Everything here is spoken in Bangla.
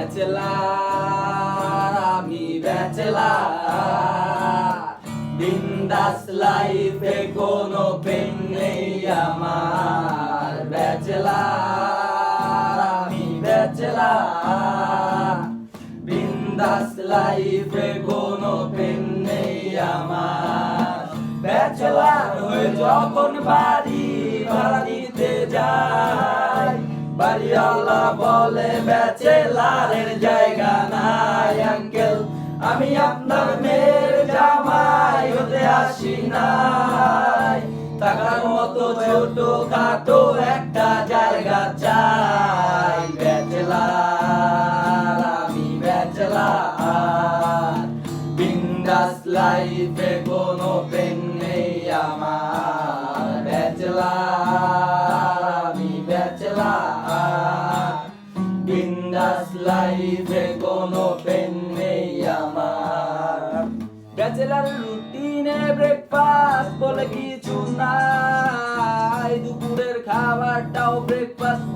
ব্যাচেলার, আমি ব্যাচেলার। বিন্দাস লাইফে কোনো পেন নেই আমার। ব্যাচেলার, আমি ব্যাচেলার। বিন্দাস লাইফে কোনো পেন নেই আমার। ব্যাচেলার হয়ে যখন বাড়ি ভাড়া দিতে যাই, বাড়িওয়ালা বলে ব্যাচেলারের জায়গা নাই। আঙ্কেল, আমি আপনার মেয়ের জামাই হতে আসি নাই। টাকার মতো ছোট খাটো একটা জায়গা চাই। ব্যাচেলার, আমি ব্যাচেলার। বিন্দাস লাইফে কোনো পেন নেই আমার। ব্যাচেলার, আমি ব্যাচেলার। বিন্দাস লাইফে কোনো পেন নেই আমার। ব্যাচেলার রুটিনে ব্রেকফাস্ট বলে কিছু নাই, দুপুরের খাবারটাও ব্রেকফাস্ট